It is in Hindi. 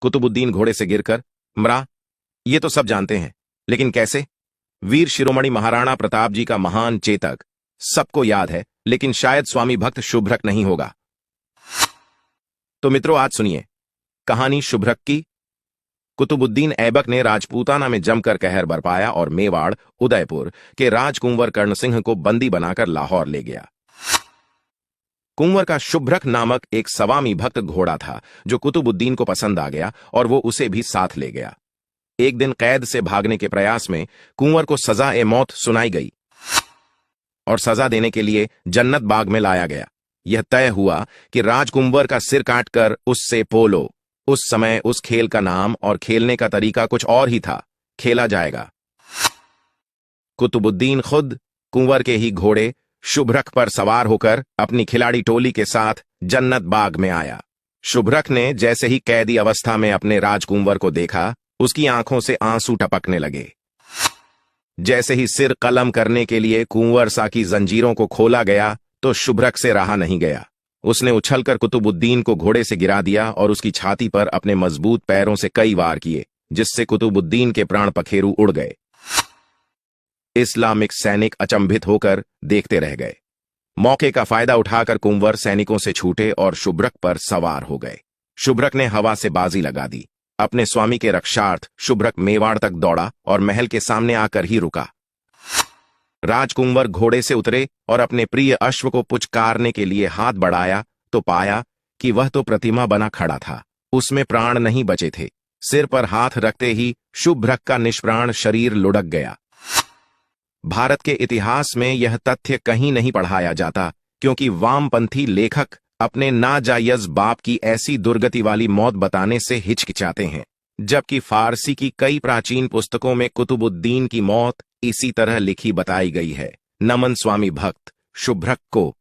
कुतुबुद्दीन घोड़े से गिरकर मरा, ये तो सब जानते हैं, लेकिन कैसे? वीर शिरोमणि महाराणा प्रताप जी का महान चेतक सबको याद है, लेकिन शायद स्वामी भक्त शुभ्रक नहीं होगा। तो मित्रों, आज सुनिए कहानी शुभ्रक की। कुतुबुद्दीन ऐबक ने राजपूताना में जमकर कहर बरपाया और मेवाड़ उदयपुर के राजकुंवर कर्ण सिंह को बंदी बनाकर लाहौर ले गया। कुंवर का शुभ्रक नामक एक सवामी भक्त घोड़ा था जो कुतुबुद्दीन को पसंद आ गया और वो उसे भी साथ ले गया। एक दिन कैद से भागने के प्रयास में कुंवर को सजा-ए-मौत सुनाई गई और सजा देने के लिए जन्नत बाग में लाया गया। यह तय हुआ कि राजकुंवर का सिर काटकर उससे पोलो, उस समय उस खेल का नाम और खेलने का तरीका कुछ और ही था, खेला जाएगा। कुतुबुद्दीन खुद कुंवर के ही घोड़े शुभ्रक पर सवार होकर अपनी खिलाड़ी टोली के साथ जन्नत बाग में आया। शुभ्रक ने जैसे ही कैदी अवस्था में अपने राजकुंवर को देखा, उसकी आंखों से आंसू टपकने लगे। जैसे ही सिर कलम करने के लिए कुंवर सा की जंजीरों को खोला गया तो शुभ्रक से रहा नहीं गया। उसने उछलकर कुतुबुद्दीन को घोड़े से गिरा दिया और उसकी छाती पर अपने मजबूत पैरों से कई वार किए, जिससे कुतुबुद्दीन के प्राण पखेरु उड़ गए। इस्लामिक सैनिक अचंभित होकर देखते रह गए। मौके का फायदा उठाकर कुंवर सैनिकों से छूटे और शुभ्रक पर सवार हो गए। शुभ्रक ने हवा से बाजी लगा दी। अपने स्वामी के रक्षार्थ शुभ्रक मेवाड़ तक दौड़ा और महल के सामने आकर ही रुका। राजकुंवर घोड़े से उतरे और अपने प्रिय अश्व को पुचकारने के लिए हाथ बढ़ाया तो पाया कि वह तो प्रतिमा बना खड़ा था, उसमें प्राण नहीं बचे थे। सिर पर हाथ रखते ही शुभ्रक का निष्प्राण शरीर लुढ़क गया। भारत के इतिहास में यह तथ्य कहीं नहीं पढ़ाया जाता, क्योंकि वामपंथी लेखक अपने नाजायज बाप की ऐसी दुर्गति वाली मौत बताने से हिचकिचाते हैं, जबकि फारसी की कई प्राचीन पुस्तकों में कुतुबुद्दीन की मौत इसी तरह लिखी बताई गई है। नमन स्वामी भक्त शुभ्रक को।